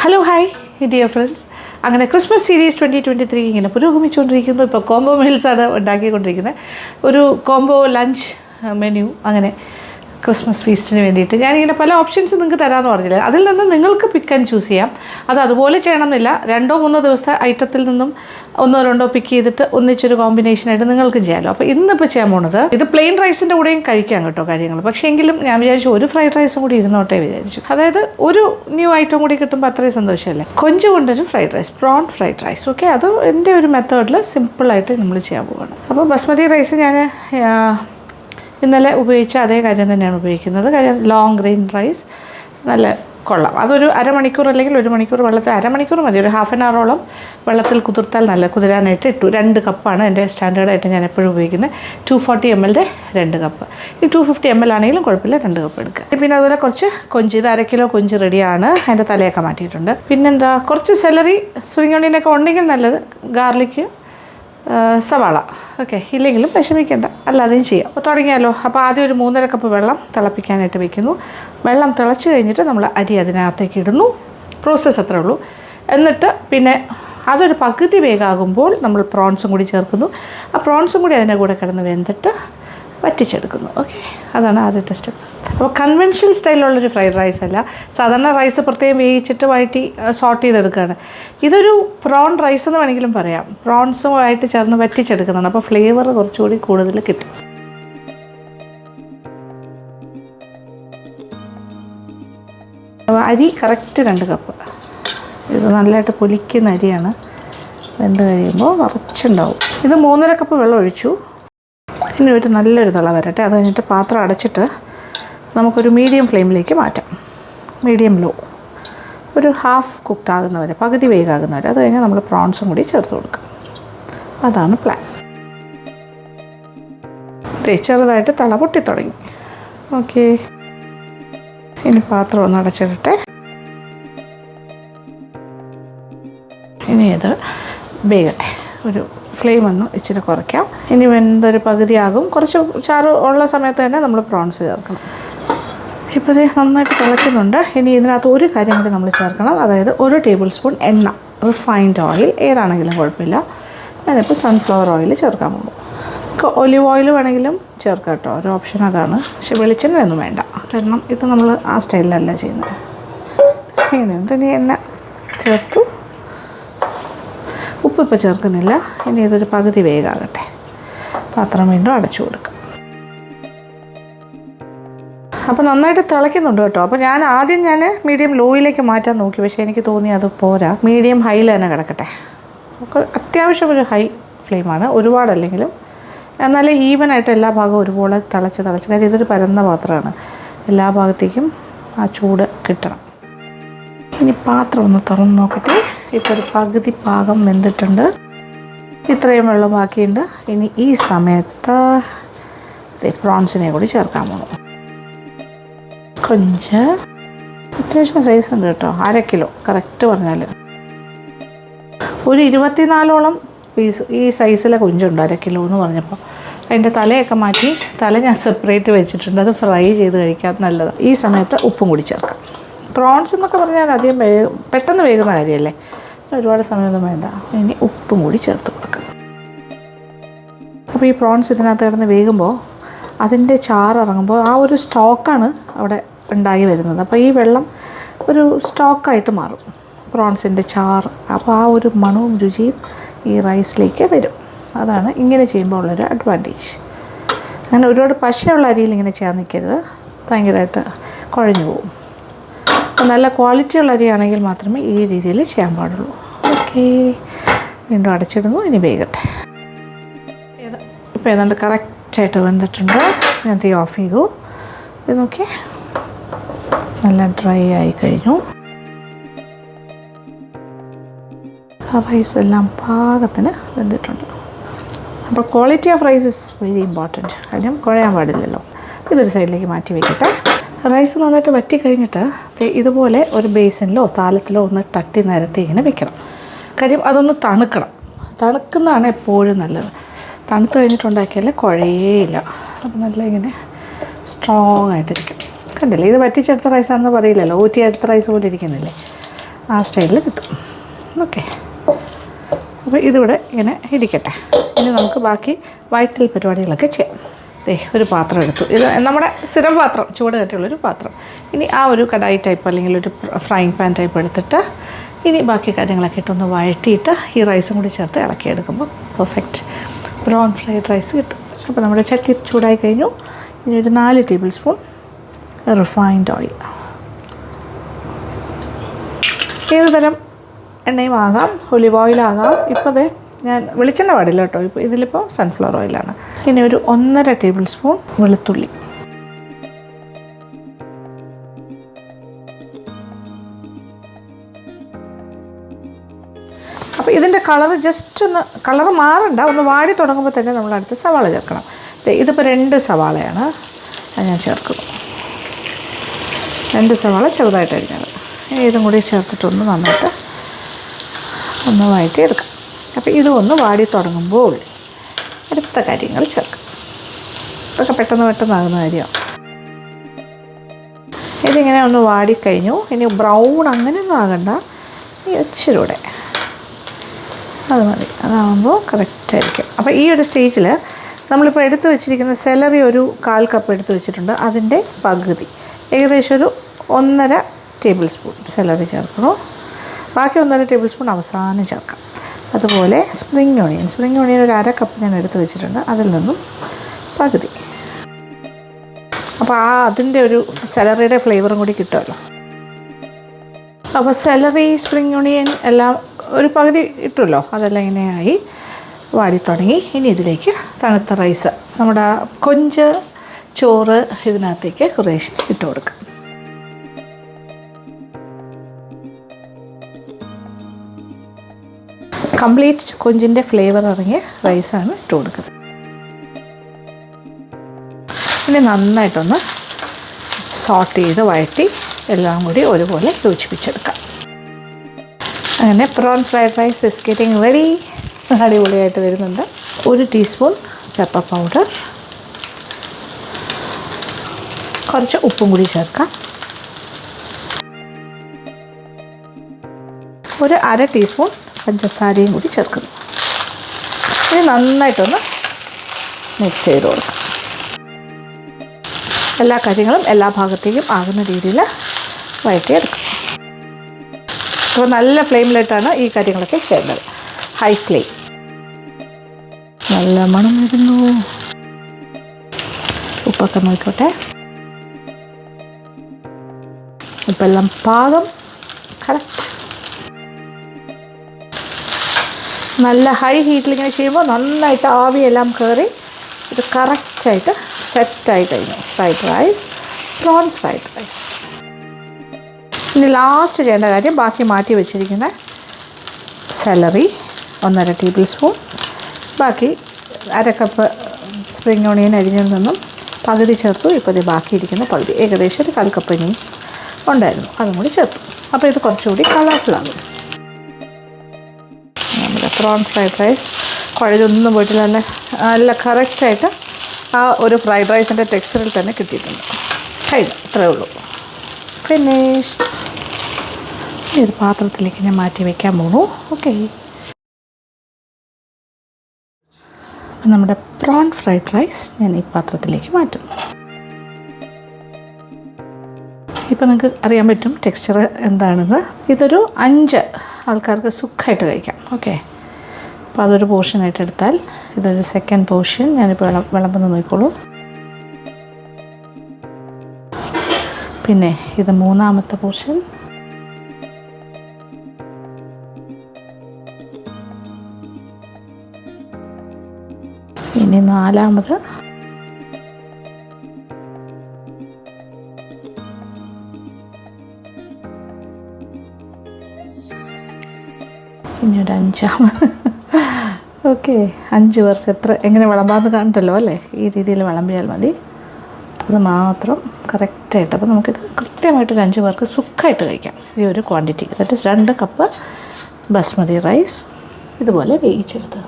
Hello hi dear friends. അങ്ങനെ Christmas series 2023 ഇങ്ങനെ പുരോഗമിച്ചുകൊണ്ടിരിക്കുന്നു. ഇപ്പോൾ കോംബോ മീൽസാണ് ഉണ്ടാക്കിക്കൊണ്ടിരിക്കുന്നത്. ഒരു കോംബോ ലഞ്ച് മെനു അങ്ങനെ ക്രിസ്മസ് ഫീസ്റ്റിന് വേണ്ടിയിട്ട് ഞാനിങ്ങനെ പല ഓപ്ഷൻസ് നിങ്ങൾക്ക് തരാമെന്ന് പറഞ്ഞില്ല. അതിൽ നിന്ന് നിങ്ങൾക്ക് പിക്ക് ആൻഡ് ചൂസ് ചെയ്യാം. അത് അതുപോലെ ചെയ്യണമെന്നില്ല. 2-3 ദിവസത്തെ ഐറ്റത്തിൽ നിന്നും 1-2 പിക്ക് ചെയ്തിട്ട് ഒന്നിച്ചൊരു കോമ്പിനേഷനായിട്ട് നിങ്ങൾക്ക് ചെയ്യാമല്ലോ. അപ്പോൾ ഇന്നിപ്പോൾ ചെയ്യാൻ പോകുന്നത് ഇത് പ്ലെയിൻ റൈസിൻ്റെ കൂടെയും കഴിക്കാം കേട്ടോ കാര്യങ്ങൾ. പക്ഷേ എങ്കിലും ഞാൻ വിചാരിച്ചു ഒരു ഫ്രൈഡ് റൈസും കൂടി ഇരുന്നോട്ടെ വിചാരിച്ചു. അതായത് ഒരു ന്യൂ ഐറ്റം കൂടി കിട്ടുമ്പോൾ അത്രയും സന്തോഷമല്ലേ. കൊഞ്ച് കൊണ്ടൊരു fried rice, prawn fried rice. Okay, അത് എൻ്റെ ഒരു മെത്തേഡിൽ സിമ്പിളായിട്ട് നമ്മൾ ചെയ്യാൻ പോവുകയാണ്. അപ്പോൾ ബസ്മതി റൈസ് ഞാൻ ഇന്നലെ ഉപയോഗിച്ച അതേ കാര്യം തന്നെയാണ് ഉപയോഗിക്കുന്നത്. കാര്യം ലോങ് ഗ്രെയിൻ റൈസ് നല്ല കൊള്ളാം. അതൊരു അരമണിക്കൂർ അല്ലെങ്കിൽ 1 മണിക്കൂർ വെള്ളത്തിൽ, അരമണിക്കൂർ മതി, ഒരു ഹാഫ് ആൻ അവറോളം വെള്ളത്തിൽ കുതിർത്താൽ നല്ല കുതിരാനായിട്ട് ഇട്ടു. 2 കപ്പാണ് എൻ്റെ സ്റ്റാൻഡേർഡായിട്ട് ഞാൻ എപ്പോഴും ഉപയോഗിക്കുന്നത്. 240 ml 2 കപ്പ്. ഈ 250 ml ആണെങ്കിലും കുഴപ്പമില്ല, 2 കപ്പ് എടുക്കുക. പിന്നെ അതുപോലെ കുറച്ച് കൊഞ്ച്, ഇത് 1 കിലോ കൊഞ്ച് റെഡിയാണ്. അതിൻ്റെ തലയൊക്കെ മാറ്റിയിട്ടുണ്ട്. പിന്നെന്താ, കുറച്ച് സെലറി, സ്പ്രിംഗ് ഓണിയനൊക്കെ ഉണ്ടെങ്കിൽ നല്ലത്, ഗാർലിക്ക്, സവാള. ഓക്കെ, ഇല്ലെങ്കിലും വിഷമിക്കേണ്ട, അല്ലാതെയും ചെയ്യാം. അപ്പോൾ തുടങ്ങിയാലോ. അപ്പോൾ ആദ്യം ഒരു 3.5 കപ്പ് വെള്ളം തിളപ്പിക്കാനായിട്ട് വയ്ക്കുന്നു. വെള്ളം തിളച്ച് കഴിഞ്ഞിട്ട് നമ്മൾ അരി അതിനകത്തേക്ക് ഇടുന്നു. പ്രോസസ്സ് അത്രേ ഉള്ളൂ. എന്നിട്ട് പിന്നെ അതൊരു പകുതി വേഗമാകുമ്പോൾ നമ്മൾ പ്രോൺസും കൂടി ചേർക്കുന്നു. ആ പ്രോൺസും കൂടി അതിൻ്റെ കൂടെ കിടന്ന് വെന്തിട്ട് വറ്റിച്ചെടുക്കുന്നു. ഓക്കെ, അതാണ് ആദ്യത്തെ സ്റ്റെപ്പ്. അപ്പോൾ കൺവെൻഷണൽ സ്റ്റൈലുള്ളൊരു ഫ്രൈഡ് റൈസ് അല്ല. സാധാരണ റൈസ് പ്രത്യേകം വേവിച്ചിട്ട് വഴറ്റി സോട്ട് ചെയ്തെടുക്കുകയാണ്. ഇതൊരു പ്രോൺ റൈസ് എന്ന് വേണമെങ്കിലും പറയാം. പ്രോൺസുമായിട്ട് ചേർന്ന് വറ്റിച്ചെടുക്കുന്നതാണ്. അപ്പോൾ ഫ്ലേവർ കുറച്ചുകൂടി കൂടുതൽ കിട്ടും. അരി കറക്റ്റ് 2 കപ്പ്. ഇത് നല്ലതായിട്ട് പൊലിക്കുന്ന അരിയാണ്. വെന്ത് കഴിയുമ്പോൾ നിറച്ചുണ്ടാവും. ഇത് 3.5 കപ്പ് വെള്ളം ഒഴിച്ചു. ഇനി ഒരു നല്ലൊരു തിള വരട്ടെ. അത് കഴിഞ്ഞിട്ട് പാത്രം അടച്ചിട്ട് നമുക്കൊരു മീഡിയം ഫ്ലെയിമിലേക്ക് മാറ്റാം. മീഡിയം ലോ, ഒരു ഹാഫ് കുക്ക്ഡ് ആകുന്നവരെ, പകുതി വേഗമാകുന്നവരെ. അത് കഴിഞ്ഞാൽ നമ്മൾ പ്രോൺസും കൂടി ചേർത്ത് കൊടുക്കാം. അതാണ് പ്ലാൻ. ചെറുതായിട്ട് തിള പൊട്ടി തുടങ്ങി. ഓക്കെ, ഇനി പാത്രം ഒന്ന് അടച്ചിടട്ടെ. ഇനി ഇത് വേഗട്ടെ. ഒരു ഫ്ലെയിം ഒന്ന് ഇച്ചിരി കുറയ്ക്കാം. ഇനി വെന്തൊരു പകുതിയാകും. കുറച്ച് ചാറ് ഉള്ള സമയത്ത് തന്നെ നമ്മൾ പ്രോൺസ് ചേർക്കണം. ഇപ്പോൾ ഇത് നന്നായിട്ട് തിളയ്ക്കുന്നുണ്ട്. ഇനി ഇതിനകത്ത് ഒരു കാര്യം കൂടി നമ്മൾ ചേർക്കണം. അതായത് 1 ടേബിൾ സ്പൂൺ എണ്ണ, റിഫൈൻഡ് ഓയിൽ ഏതാണെങ്കിലും കുഴപ്പമില്ല. ഞാനിപ്പോൾ സൺഫ്ലവർ ഓയിൽ ചേർക്കാൻ പോകും. ഒലിവ് ഓയിൽ വേണമെങ്കിലും ചേർക്കാം കേട്ടോ, ഒരു ഓപ്ഷൻ അതാണ്. പക്ഷെ വെളിച്ചെണ്ണ ഒന്നും വേണ്ട, കാരണം ഇത് നമ്മൾ ആ സ്റ്റൈലിലല്ല ചെയ്യുന്നത്. ഇങ്ങനെയുണ്ട്. ഇനി എണ്ണ ചേർത്തു. ഉപ്പ് ഇപ്പോൾ ചേർക്കുന്നില്ല. ഇനി ഇതൊരു പകുതി വേഗമാകട്ടെ. പാത്രം വീണ്ടും അടച്ചു കൊടുക്കാം. അപ്പോൾ നന്നായിട്ട് തിളയ്ക്കുന്നുണ്ട് കേട്ടോ. അപ്പോൾ ആദ്യം മീഡിയം ലോയിലേക്ക് മാറ്റാൻ നോക്കി. പക്ഷേ എനിക്ക് തോന്നി അത് പോരാ, മീഡിയം ഹൈയിൽ തന്നെ കിടക്കട്ടെ. അത്യാവശ്യം ഒരു ഹൈ ഫ്ലെയിമാണ്, ഒരുപാടല്ലെങ്കിലും. എന്നാലേ ഈവനായിട്ട് എല്ലാ ഭാഗവും ഒരുപോലെ തിളച്ച്. കാര്യം ഇതൊരു പരന്ന പാത്രമാണ്, എല്ലാ ഭാഗത്തേക്കും ആ ചൂട് കിട്ടണം. ഇനി പാത്രം ഒന്ന് തുറന്ന് നോക്കട്ടെ. ഇപ്പോൾ ഒരു പകുതി പാകം വെന്തിട്ടുണ്ട്. ഇത്രയും വെള്ളം ബാക്കിയുണ്ട്. ഇനി ഈ സമയത്ത് പ്രോൺസിനെ കൂടി ചേർക്കാൻ പോകുന്നു. കൊഞ്ച് അത്യാവശ്യം സൈസ് ഉണ്ട് കേട്ടോ, 1/2 കിലോ കറക്റ്റ് പറഞ്ഞാൽ. ഒരു 24ഓളം പീസ് ഈ സൈസിലെ കൊഞ്ചുണ്ട് 1/2 കിലോ എന്ന് പറഞ്ഞപ്പോൾ. അതിൻ്റെ തലയൊക്കെ മാറ്റി, തല ഞാൻ സെപ്പറേറ്റ് വെച്ചിട്ടുണ്ട്. അത് ഫ്രൈ ചെയ്ത് കഴിക്കാൻ നല്ലതാണ്. ഈ സമയത്ത് ഉപ്പും കൂടി ചേർക്കാം. പ്രോൺസ് എന്നൊക്കെ പറഞ്ഞാൽ അധികം പെട്ടെന്ന് വേകുന്ന കാര്യമല്ലേ, ഒരുപാട് സമയമൊന്നും വേണ്ട. ഇനി ഉപ്പും കൂടി ചേർത്ത് കൊടുക്കാം. അപ്പോൾ ഈ പ്രോൺസ് ഇതിനകത്ത് കിടന്ന് വേകുമ്പോൾ അതിൻ്റെ ചാറ് ഇറങ്ങുമ്പോൾ ആ ഒരു സ്റ്റോക്കാണ് അവിടെ ഉണ്ടായി വരുന്നത്. അപ്പോൾ ഈ വെള്ളം ഒരു സ്റ്റോക്കായിട്ട് മാറും, പ്രോൺസിൻ്റെ ചാറ്. അപ്പോൾ ആ ഒരു മണവും രുചിയും ഈ റൈസിലേക്ക് വരും. അതാണ് ഇങ്ങനെ ചെയ്യുമ്പോൾ ഉള്ളൊരു അഡ്വാൻറ്റേജ്. അങ്ങനെ ഒരുപാട് പശയുള്ള അരിയിൽ ഇങ്ങനെ ചെയ്യാൻ നിൽക്കരുത്, ഭയങ്കരമായിട്ട് കുഴഞ്ഞു പോകും. അപ്പോൾ നല്ല ക്വാളിറ്റിയുള്ള അരിയാണെങ്കിൽ മാത്രമേ ഈ രീതിയിൽ ചെയ്യാൻ പാടുള്ളൂ. ഓക്കെ, വീണ്ടും അടച്ചിടുന്നു. ഇനി വേഗട്ടെ. ഇപ്പോൾ ഏതാണ്ട് കറക്റ്റായിട്ട് വെന്തിട്ടുണ്ട്. ഞാൻ തീ ഓഫ് ചെയ്തു. ഇത് നോക്കി, നല്ല ഡ്രൈ ആയി കഴിഞ്ഞു. റൈസ് എല്ലാം പാകത്തിന് വെന്തിട്ടുണ്ട്. അപ്പോൾ quality of rice is very important. കാര്യം കുഴയാൻ പാടില്ലല്ലോ. ഇതൊരു സൈഡിലേക്ക് മാറ്റി വയ്ക്കട്ടെ. റൈസ് നന്നായിട്ട് വറ്റി കഴിഞ്ഞിട്ട് ഇതുപോലെ ഒരു ബേസിനിലോ താലത്തിലോ ഒന്ന് തട്ടി നിരത്തി ഇങ്ങനെ വെക്കണം. കാര്യം അതൊന്ന് തണുക്കണം. തണുക്കുന്നതാണ് എപ്പോഴും നല്ലത്. തണുത്ത് കഴിഞ്ഞിട്ടുണ്ടാക്കിയാൽ കുഴയേയില്ല. അപ്പോൾ നല്ല ഇങ്ങനെ സ്ട്രോങ് ആയിട്ടിരിക്കും. കണ്ടില്ലേ, ഇത് വറ്റിച്ചെടുത്ത റൈസാണെന്ന് പറയില്ലല്ലോ, ഊറ്റിയെടുത്ത റൈസ് പോലെ ഇരിക്കുന്നില്ലേ. ആ സ്റ്റൈലിൽ കിട്ടും. ഓക്കെ, അപ്പോൾ ഇതിവിടെ ഇങ്ങനെ ഇരിക്കട്ടെ. ഇനി നമുക്ക് ബാക്കി വയറ്റിൽ പരിപാടികളൊക്കെ ചെയ്യാം. ഒരു പാത്രം എടുത്തു. ഇത് നമ്മുടെ സ്ഥിരം പാത്രം, ചൂട് കട്ടിയുള്ളൊരു പാത്രം. ഇനി ആ ഒരു കടായി ടൈപ്പ് അല്ലെങ്കിൽ ഒരു ഫ്രൈങ് പാൻ ടൈപ്പ് എടുത്തിട്ട് ഇനി ബാക്കി കാര്യങ്ങളൊക്കെ ഇട്ടൊന്ന് വഴറ്റിയിട്ട് ഈ റൈസും കൂടി ചേർത്ത് ഇളക്കിയെടുക്കുമ്പോൾ പെർഫെക്റ്റ് ബ്രൗൺ ഫ്രൈഡ് റൈസ് കിട്ടും. അപ്പോൾ നമ്മുടെ ചട്ടി ചൂടായി കഴിഞ്ഞു. ഇനി ഒരു 4 ടേബിൾ സ്പൂൺ റിഫൈൻഡ് ഓയിൽ. ഏത് തരം എണ്ണയും ആകാം, ഒലിവ് ഓയിലാകാം. ഇപ്പോൾ അത് ഞാൻ വെളിച്ചെണ്ണ പാടില്ല കേട്ടോ, ഇപ്പോൾ ഇതിലിപ്പോൾ സൺഫ്ലവർ ഓയിലാണ്. ഇനി ഒരു 1.5 ടേബിൾ സ്പൂൺ വെളുത്തുള്ളി. അപ്പോൾ ഇതിൻ്റെ കളറ് മാറണ്ട, ഒന്ന് വാടി തുടങ്ങുമ്പോൾ തന്നെ നമ്മൾ അടുത്ത് സവാള ചേർക്കണം. ഇതിപ്പോൾ 2 സവാളയാണ് ഞാൻ ചേർക്കുന്നു. 2 സവാള ചെറുതായിട്ട് അരിഞ്ഞത്. ഇതും കൂടി ചേർത്തിട്ടൊന്ന് നന്നായിട്ട് ഒന്ന് വഴറ്റിയെടുക്കാം. അപ്പോൾ ഇതൊന്ന് വാടി തുടങ്ങുമ്പോൾ അടുത്ത കാര്യങ്ങൾ ചേർക്കാം. ഇതൊക്കെ പെട്ടെന്നാകുന്ന കാര്യമാണ്. ഇതിങ്ങനെ ഒന്ന് വാടിക്കഴിഞ്ഞു. ഇനി ബ്രൗൺ അങ്ങനെയൊന്നും ആകണ്ട, ഇച്ചിരി കൂടെ അത് മതി. അതാകുമ്പോൾ കറക്റ്റായിരിക്കും. അപ്പോൾ ഈ ഒരു സ്റ്റേജിൽ നമ്മളിപ്പോൾ എടുത്തു വെച്ചിരിക്കുന്ന സെലറി ഒരു 1/4 കപ്പ് എടുത്ത് വെച്ചിട്ടുണ്ട്. അതിൻ്റെ പകുതി, ഏകദേശം ഒരു 1.5 ടേബിൾ സ്പൂൺ സെലറി ചേർക്കണം. ബാക്കി 1.5 ടേബിൾ സ്പൂൺ അവസാനം ചേർക്കാം. അതുപോലെ സ്പ്രിംഗ് ഓണിയൻ ഒരു 1/2 കപ്പ് ഞാൻ എടുത്ത് വെച്ചിട്ടുണ്ട്. അതിൽ നിന്നും പകുതി. അപ്പോൾ അതിൻ്റെ ഒരു സെലറിയുടെ ഫ്ലേവറും കൂടി കിട്ടുമല്ലോ. അപ്പോൾ സെലറി, സ്പ്രിംഗ് ഓണിയൻ എല്ലാം ഒരു പകുതി ഇട്ടുമല്ലോ. അതെല്ലാം ഇങ്ങനെയായി വാടി തുടങ്ങി. ഇനി ഇതിലേക്ക് തണുത്ത റൈസ്, നമ്മുടെ കൊഞ്ച് ചോറ് ഇതിനകത്തേക്ക് കുറേശ്ശെ ഇട്ട് കൊടുക്കാം. കംപ്ലീറ്റ് കൊഞ്ചിൻ്റെ ഫ്ലേവർ ഇറങ്ങിയ റൈസാണ് ഇട്ട് കൊടുക്കുന്നത്. ഇനി നന്നായിട്ടൊന്ന് സോട്ട് ചെയ്ത് വഴറ്റി എല്ലാം കൂടി ഒരുപോലെ യോജിപ്പിച്ചെടുക്കാം. അങ്ങനെ prawn fried rice is getting ready. അടിപൊളിയായിട്ട് വരുന്നുണ്ട്. 1 ടീസ്പൂൺ പെപ്പർ പൗഡർ, കുറച്ച് ഉപ്പും കൂടി ചേർക്കാം. ഒരു 1/2 ടീസ്പൂൺ പഞ്ചസാരയും കൂടി ചേർക്കുന്നു. ഇനി നന്നായിട്ടൊന്ന് മിക്സ് ചെയ്ത് കൊടുക്കാം. എല്ലാ കാര്യങ്ങളും എല്ലാ ഭാഗത്തേക്കും ആകുന്ന രീതിയിൽ വഴറ്റിയെടുക്കാം. അപ്പോൾ നല്ല ഫ്ലെയിമിലിട്ടാണ് ഈ കാര്യങ്ങളൊക്കെ ചെയ്യുന്നത്. High flame. നല്ല മണം വരുന്നു. ഉപ്പൊക്കെ നോക്കട്ടെ. ഉപ്പെല്ലാം പാകം, കറക്റ്റ്. നല്ല ഹൈ ഹീറ്റിൽ ഇങ്ങനെ ചെയ്യുമ്പോൾ നന്നായിട്ട് ആവിയെല്ലാം കയറി ഇത് കറക്റ്റായിട്ട് സെറ്റായി കഴിഞ്ഞു. Fried rice, prawn fried rice. ഇനി ലാസ്റ്റ് ചെയ്യേണ്ട കാര്യം, ബാക്കി മാറ്റി വെച്ചിരിക്കുന്ന സെലറി 1.5 ടേബിൾ സ്പൂൺ, ബാക്കി 1/2 കപ്പ് സ്പ്രിംഗ് ഓണിയൻ അരിഞ്ഞതിൽ നിന്നും പകുതി ചേർത്തു. ഇപ്പോൾ ഇത് ബാക്കിയിരിക്കുന്ന പകുതി, ഏകദേശം ഒരു 1/4 കപ്പ് ഇനിയും ഉണ്ടായിരുന്നു, അതും കൂടി ചേർത്തു. അപ്പോൾ ഇത് കുറച്ചുകൂടി കളർഫുള്ളാകും. നമ്മുടെ പ്രോൺ ഫ്രൈഡ് റൈസ് കുഴലൊന്നും പോയിട്ടില്ല, നല്ല കറക്റ്റായിട്ട് ആ ഒരു ഫ്രൈഡ് റൈസിൻ്റെ ടെക്സ്ചറിൽ തന്നെ കിട്ടിയിട്ടുണ്ട്. കഴിഞ്ഞു, ഇത്രയേ ഉള്ളൂ. ഫിനിഷ്ഡ്. ഈ ഒരു പാത്രത്തിലേക്ക് ഞാൻ മാറ്റി വയ്ക്കാൻ പോണു. ഓക്കെ, നമ്മുടെ പ്രോൺ ഫ്രൈഡ് റൈസ് ഞാൻ ഈ പാത്രത്തിലേക്ക് മാറ്റും. ഇപ്പോൾ നിങ്ങൾക്ക് അറിയാൻ പറ്റും ടെക്സ്ചർ എന്താണെന്ന്. ഇതൊരു 5 ആൾക്കാർക്ക് സുഖമായിട്ട് കഴിക്കാം. ഓക്കെ, അപ്പോൾ അതൊരു പോർഷനായിട്ട് എടുത്താൽ ഇതൊരു സെക്കൻഡ് പോർഷൻ ഞാനിപ്പോൾ വിളമ്പെന്ന് നോക്കിക്കോളൂ. പിന്നെ ഇത് 3ാമത്തെ പോർഷൻ. ഇനി 4ാമത്. ഇനി ഒരു 5ാമത്. ഓക്കെ, 5 പേർക്ക് എങ്ങനെ വിളമ്പാന്ന് കാണണ്ടല്ലോ അല്ലേ? ഈ രീതിയിൽ വിളമ്പിയാൽ മതി. അത് മാത്രം കറക്റ്റായിട്ട്. അപ്പോൾ നമുക്കിത് കൃത്യമായിട്ടൊരു 5 പേർക്ക് സുഖമായിട്ട് കഴിക്കാം. ഈ ഒരു quantity, that is 2 cup basmati rice ഇതുപോലെ വേവിച്ചെടുത്ത്.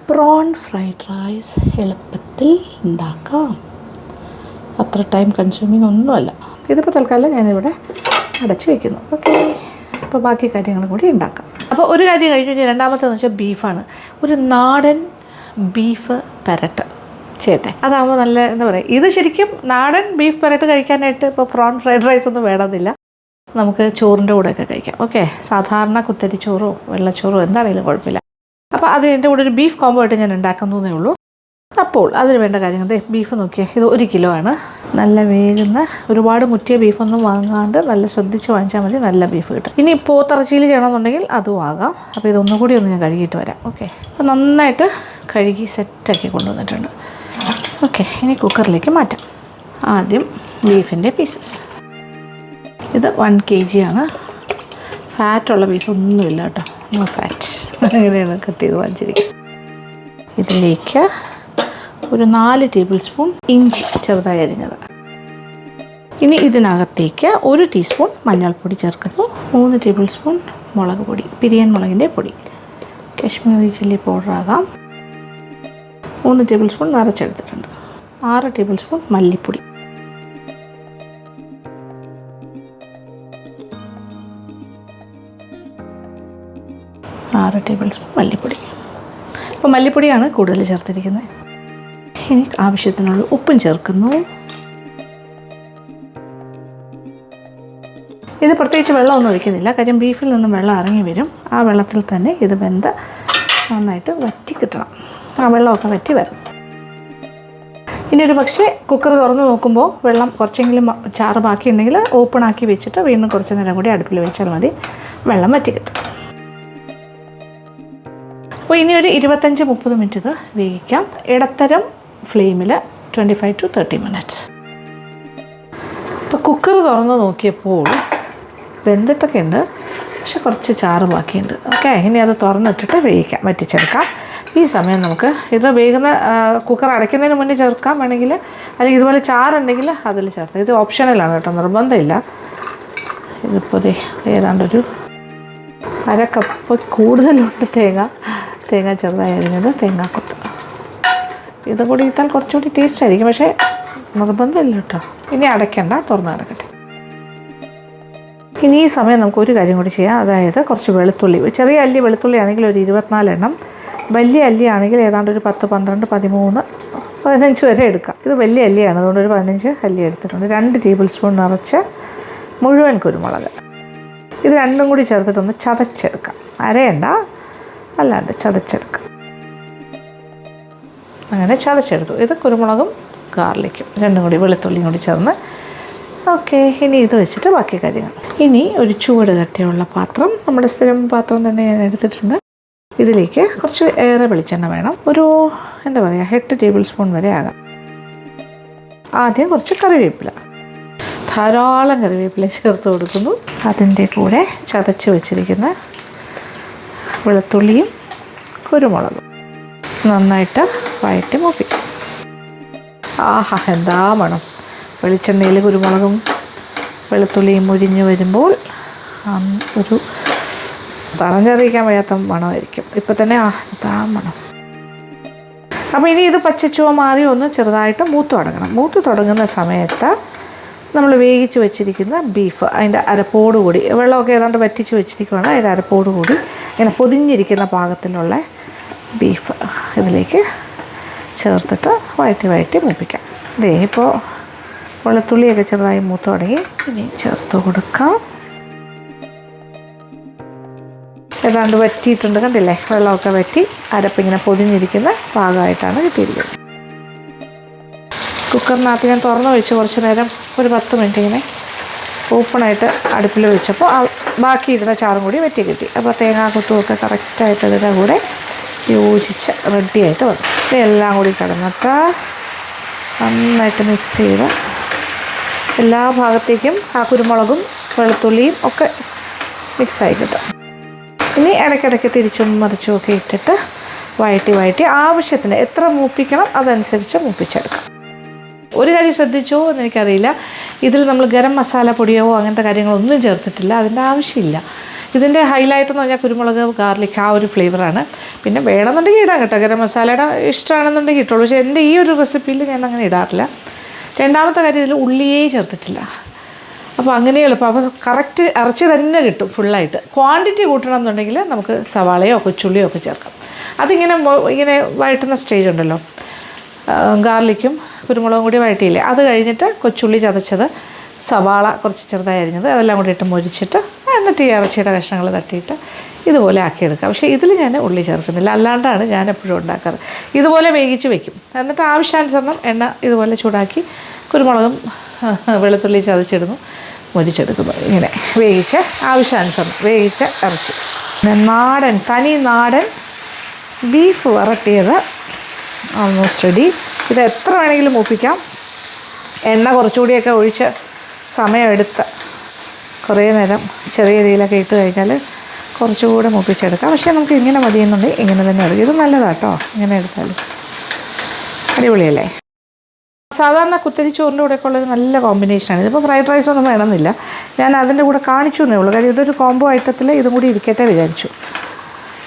പ്രോൺ ഫ്രൈഡ് റൈസ് എളുപ്പത്തിൽ ഉണ്ടാക്കാം. അത്ര ടൈം കൺസ്യൂമിങ് ഒന്നുമല്ല. ഇതിപ്പോൾ തൽക്കാലം ഞാനിവിടെ അടച്ച് വയ്ക്കുന്നു. ഓക്കെ, അപ്പോൾ ബാക്കി കാര്യങ്ങളും കൂടി ഉണ്ടാക്കാം. അപ്പോൾ ഒരു കാര്യം കഴിഞ്ഞു. രണ്ടാമത്തേന്ന് വെച്ചാൽ ബീഫാണ്. ഒരു നാടൻ ബീഫ് പെരട്ട് ചെയ്യട്ടെ. അതാകുമ്പോൾ നല്ല എന്താ പറയുക, ഇത് ശരിക്കും നാടൻ ബീഫ് പെരട്ട് കഴിക്കാനായിട്ട് ഇപ്പോൾ പ്രോൺ ഫ്രൈഡ് റൈസ് ഒന്നും വേണമെന്നില്ല, നമുക്ക് ചോറിൻ്റെ കൂടെയൊക്കെ കഴിക്കാം. ഓക്കെ, സാധാരണ കുത്തരിച്ചോറോ വെള്ളച്ചോറോ എന്താണെങ്കിലും കുഴപ്പമില്ല. അപ്പോൾ അതിൻ്റെ കൂടെ ഒരു ബീഫ് കോംബോ ആയിട്ട് ഞാൻ ഉണ്ടാക്കുന്നതേ ഉള്ളൂ. അപ്പോൾ അതിന് വേണ്ട കാര്യങ്ങൾ, ബീഫ് നോക്കിയാൽ ഇത് 1 കിലോ ആണ്. നല്ല വേകുന്ന, ഒരുപാട് മുറ്റിയ ബീഫൊന്നും വാങ്ങാണ്ട് നല്ല ശ്രദ്ധിച്ച് വാങ്ങിച്ചാൽ മതി, നല്ല ബീഫ് കിട്ടും. ഇനി പോത്തിറച്ചിയിൽ ചെയ്യണമെന്നുണ്ടെങ്കിൽ അതും ആകാം. അപ്പോൾ ഇതൊന്നുകൂടി ഒന്ന് ഞാൻ കഴുകിയിട്ട് വരാം. ഓക്കെ, അപ്പോൾ നന്നായിട്ട് കഴുകി സെറ്റാക്കി കൊണ്ടുവന്നിട്ടുണ്ട്. ഓക്കെ, ഇനി കുക്കറിലേക്ക് മാറ്റാം. ആദ്യം ബീഫിൻ്റെ പീസസ്. ഇത് 1 kg ആണ്. ഫാറ്റുള്ള പീസ് ഒന്നുമില്ല കേട്ടോ, നോ ഫാറ്റ്. അങ്ങനെയാണ് കട്ട് ചെയ്ത് വാങ്ങിച്ചിരിക്കുന്നത്. ഇതിലേക്ക് ഒരു 4 ടേബിൾ സ്പൂൺ ഇഞ്ചി ചെറുതായി അരിഞ്ഞത്. ഇനി ഇതിനകത്തേക്ക് 1 ടീസ്പൂൺ മഞ്ഞൾപ്പൊടി ചേർക്കുന്നു. 3 ടേബിൾ സ്പൂൺ മുളക് പൊടി, പിരിയൻ മുളകിൻ്റെ പൊടി. കാശ്മീരി ചില്ലി പൗഡർ ആകാം. 3 ടേബിൾ സ്പൂൺ നിറച്ചെടുത്തിട്ടുണ്ട്. 6 ടേബിൾ സ്പൂൺ മല്ലിപ്പൊടി. അപ്പോൾ മല്ലിപ്പൊടിയാണ് കൂടുതൽ ചേർത്തിരിക്കുന്നത്. ഇനി ആവശ്യത്തിനുള്ള ഉപ്പും ചേർക്കുന്നു. ഇത് പ്രത്യേകിച്ച് വെള്ളമൊന്നും ഒഴിക്കുന്നില്ല, കാര്യം ബീഫിൽ നിന്നും വെള്ളം ഇറങ്ങി വരും. ആ വെള്ളത്തിൽ തന്നെ ഇത് വെന്ത് നന്നായിട്ട് വറ്റി കിട്ടണം. ആ വെള്ളമൊക്കെ വറ്റി വരും. ഇനി ഒരു പക്ഷേ കുക്കർ തുറന്ന് നോക്കുമ്പോൾ വെള്ളം കുറച്ചെങ്കിലും ചാറ് ബാക്കിയുണ്ടെങ്കിൽ ഓപ്പണാക്കി വെച്ചിട്ട് വീണ്ടും കുറച്ച് നേരം കൂടി അടുപ്പിൽ വെച്ചാൽ മതി, വെള്ളം വറ്റി കിട്ടും. അപ്പോൾ ഇനി ഒരു 25-30 മിനിറ്റ് ഇത് വേവിക്കാം. ഇടത്തരം ഫ്ലെയിമിൽ 25 to 30 minutes. ഇപ്പോൾ കുക്കർ തുറന്ന് നോക്കിയപ്പോൾ വെന്തിട്ടൊക്കെ ഉണ്ട്, പക്ഷെ കുറച്ച് ചാറ് ബാക്കിയുണ്ട്. ഓക്കെ, ഇനി അത് തുറന്നിട്ടിട്ട് വേവിക്കാം, വറ്റിച്ചെടുക്കാം. ഈ സമയം നമുക്ക് ഇത് വേകുന്ന കുക്കർ അടയ്ക്കുന്നതിന് മുന്നേ ചേർക്കാം വേണമെങ്കിൽ, അല്ലെങ്കിൽ ഇതുപോലെ ചാറുണ്ടെങ്കിൽ അതിൽ ചേർക്കാം. ഇത് ഓപ്ഷണലാണ് കേട്ടോ, നിർബന്ധമില്ല. ഇതിപ്പോൾ ഏതാണ്ടൊരു 1/2 കപ്പ് കൂടുതലുണ്ട് തേങ്ങ ചെറുതായി അരിഞ്ഞത്, തേങ്ങാക്കൊത്ത്. ഇത് കൂടി ഇട്ടാൽ കുറച്ചുകൂടി ടേസ്റ്റ് ആയിരിക്കും, പക്ഷേ നിർബന്ധമില്ല കേട്ടോ. ഇനി അടയ്ക്കണ്ട, തുറന്ന് അടക്കട്ടെ. ഇനി ഈ സമയം നമുക്കൊരു കാര്യം കൂടി ചെയ്യാം, അതായത് കുറച്ച് വെളുത്തുള്ളി. ചെറിയ അല്ലി വെളുത്തുള്ളി ആണെങ്കിൽ ഒരു 24 എണ്ണം, വലിയ അല്ലി ആണെങ്കിൽ ഏതാണ്ട് ഒരു 10, 12, 13, 15 വരെ എടുക്കാം. ഇത് വലിയ അല്ലിയാണ്, അതുകൊണ്ട് ഒരു 15 അല്ലി എടുത്തിട്ടുണ്ട്. 2 ടേബിൾ സ്പൂൺ നിറച്ച് മുഴുവൻ കുരുമുളക്. ഇത് രണ്ടും കൂടി ചേർത്തിട്ടൊന്ന് ചതച്ചെടുക്കാം. അരയണ്ട, അല്ലാണ്ട് ചതച്ചെടുക്കാം. അങ്ങനെ ചതച്ചെടുത്തു. ഇത് കുരുമുളകും ഗാർലിക്കും രണ്ടും കൂടി, വെളുത്തുള്ളിയും കൂടി ചേർന്ന്. ഓക്കെ, ഇനി ഇത് വെച്ചിട്ട് ബാക്കി കാര്യങ്ങൾ. ഇനി ഒരു ചൂട് കട്ടിയുള്ള പാത്രം, നമ്മുടെ സ്ഥിരം പാത്രം തന്നെ ഞാൻ എടുത്തിട്ടുണ്ട്. ഇതിലേക്ക് കുറച്ച് ഏറെ വെളിച്ചെണ്ണ വേണം. ഒരു 8 ടേബിൾ സ്പൂൺ വരെ ആകാം. ആദ്യം കുറച്ച് കറിവേപ്പില, ധാരാളം കറിവേപ്പില ചേർത്ത് കൊടുക്കുന്നു. അതിൻ്റെ കൂടെ ചതച്ച് വെച്ചിരിക്കുന്ന വെളുത്തുള്ളിയും കുരുമുളകും നന്നായിട്ട് വഴറ്റി മൂപ്പിക്കും. ആഹാ, എന്താ മണം! വെളിച്ചെണ്ണയിൽ കുരുമുളകും വെളുത്തുള്ളിയും മുരിഞ്ഞ് വരുമ്പോൾ ഒരു പറഞ്ഞറിയിക്കാൻ വയ്യാത്ത മണമായിരിക്കും. ഇപ്പം തന്നെ എന്താ മണം! അപ്പോൾ ഇനി ഇത് പച്ചച്ചുവ മാറി ഒന്ന് ചെറുതായിട്ട് മൂത്ത് തുടങ്ങുന്ന സമയത്ത് നമ്മൾ വേവിച്ച് വെച്ചിരിക്കുന്ന ബീഫ്, അതിൻ്റെ അരപ്പോട് കൂടി, വെള്ളമൊക്കെ ഏതാണ്ട് വറ്റിച്ച് വെച്ചിരിക്കുകയാണ്, അതിൻ്റെ അരപ്പോട് കൂടി ഇങ്ങനെ പൊതിഞ്ഞിരിക്കുന്ന പാകത്തിലുള്ള ബീഫ് ഇതിലേക്ക് ചേർത്തിട്ട് വഴറ്റി മൂപ്പിക്കാം. ഇപ്പോൾ വെളുത്തുള്ളിയൊക്കെ ചെറുതായി മൂത്ത് തുടങ്ങി. ഇനി ചേർത്ത് കൊടുക്കാം. ഏതാണ്ട് വറ്റിയിട്ടുണ്ട്, കണ്ടില്ലേ? വെള്ളമൊക്കെ വറ്റി അരപ്പിങ്ങനെ പൊതിഞ്ഞിരിക്കുന്ന പാകമായിട്ടാണ് കിട്ടിയിരിക്കുന്നത്. കുക്കറിനകത്ത് ഞാൻ തുറന്ന് വെച്ച് കുറച്ച് നേരം, ഒരു 10 മിനിറ്റ് ഇങ്ങനെ ഓപ്പണായിട്ട് അടുപ്പിൽ വെച്ചപ്പോൾ ബാക്കി ഇരുന്ന ചാറും കൂടി വറ്റി കിട്ടി. അപ്പോൾ തേങ്ങാക്കൊത്തുമൊക്കെ കറക്റ്റായിട്ട് ഇതിൻ്റെ കൂടെ യോജിച്ച് റെഡിയായിട്ട് വന്നു. ഇതെല്ലാം കൂടി കിടന്നിട്ട് നന്നായിട്ട് മിക്സ് ചെയ്ത് എല്ലാ ഭാഗത്തേക്കും ആ കുരുമുളകും വെളുത്തുള്ളിയും ഒക്കെ മിക്സായി കിട്ടും. ഇനി ഇടയ്ക്കിടയ്ക്ക് തിരിച്ചും മറിച്ചും ഒക്കെ ഇട്ടിട്ട് വഴറ്റി ആവശ്യത്തിന് എത്ര മൂപ്പിക്കണം അതനുസരിച്ച് മൂപ്പിച്ചെടുക്കാം. ഒരു കാര്യം ശ്രദ്ധിച്ചോ എന്ന് എനിക്കറിയില്ല, ഇതിൽ നമ്മൾ ഗരം മസാല പൊടിയോ അങ്ങനത്തെ കാര്യങ്ങളൊന്നും ചേർത്തിട്ടില്ല, അതിൻ്റെ ആവശ്യമില്ല. ഇതിൻ്റെ ഹൈലൈറ്റ് എന്ന് പറഞ്ഞാൽ കുരുമുളക്, ഗാർലിക്, ആ ഒരു ഫ്ലേവറാണ്. പിന്നെ വേണമെന്നുണ്ടെങ്കിൽ ഇടാം കേട്ടോ, ഗരം മസാലയുടെ ഇഷ്ടമാണെന്നുണ്ടെങ്കിൽ ഇട്ടുള്ളൂ. പക്ഷേ എൻ്റെ ഈ ഒരു റെസിപ്പിയിൽ ഞാൻ അങ്ങനെ ഇടാറില്ല. രണ്ടാമത്തെ കാര്യം, ഇതിൽ ഉള്ളിയേ ചേർത്തിട്ടില്ല. അപ്പോൾ അങ്ങനെ എളുപ്പം. അപ്പോൾ കറക്റ്റ് ഇറച്ചി തന്നെ കിട്ടും ഫുള്ളായിട്ട്. ക്വാണ്ടിറ്റി കൂട്ടണം എന്നുണ്ടെങ്കിൽ നമുക്ക് സവാളയോ കൊച്ചുള്ളിയോ ഒക്കെ ചേർക്കാം. അതിങ്ങനെ ഇങ്ങനെ വഴറ്റുന്ന സ്റ്റേജ് ഉണ്ടല്ലോ, ഗാർലിക്കും കുരുമുളകും കൂടി വഴറ്റിയില്ലേ, അത് കഴിഞ്ഞിട്ട് കൊച്ചുള്ളി ചതച്ചത്, സവാള കുറച്ച് ചെറുതായി അരിഞ്ഞത്, അതെല്ലാം കൂടി ഇട്ട് മൊരിച്ചിട്ട് എന്നിട്ട് ഈ ഇറച്ചിയുടെ കഷ്ണങ്ങൾ തട്ടിയിട്ട് ഇതുപോലെ ആക്കിയെടുക്കാം. പക്ഷേ ഇതിൽ ഞാൻ ഉള്ളി ചേർക്കുന്നില്ല, അല്ലാണ്ടാണ് ഞാൻ എപ്പോഴും ഉണ്ടാക്കാറ്. ഇതുപോലെ വേവിച്ച് വെക്കും. എന്നിട്ട് ആവശ്യാനുസരണം എണ്ണ ഇതുപോലെ ചൂടാക്കി കുരുമുളകും വെളുത്തുള്ളി ചതച്ചിടുന്നു, മൊരിച്ചെടുക്കുന്നു. ഇങ്ങനെ വേവിച്ച് ആവശ്യാനുസരണം വേവിച്ച ഇറച്ചി. നാടൻ തനി നാടൻ ബീഫ് വരട്ടിയത് ഓൾമോസ്റ്റ് റെഡി. ഇത് എത്ര വേണമെങ്കിലും മൂപ്പിക്കാം. എണ്ണ കുറച്ചുകൂടിയൊക്കെ ഒഴിച്ച് സമയമെടുത്ത് കുറേ നേരം ചെറിയ രീതിയിലൊക്കെ ഇട്ട് കഴിഞ്ഞാൽ കുറച്ചുകൂടെ മൂപ്പിച്ചെടുക്കാം. പക്ഷേ നമുക്ക് ഇങ്ങനെ മതിയെന്നുണ്ടെങ്കിൽ ഇങ്ങനെ തന്നെ എടുക്കും. ഇത് നല്ലതാണ് കേട്ടോ, ഇങ്ങനെ എടുത്താലും അടിപൊളിയല്ലേ. സാധാരണ കുത്തരി ചോറിൻ്റെ കൂടെയൊക്കെ ഉള്ളൊരു നല്ല കോമ്പിനേഷനാണ്. ഇതിപ്പോൾ ഫ്രൈഡ് റൈസ് ഒന്നും വേണമെന്നില്ല, ഞാൻ അതിൻ്റെ കൂടെ കാണിച്ചു എന്നേ ഉള്ളൂ. കാര്യം ഇതൊരു കോംബോ ഐറ്റത്തിൽ ഇതും കൂടി ഇരിക്കട്ടെ വിചാരിച്ചു.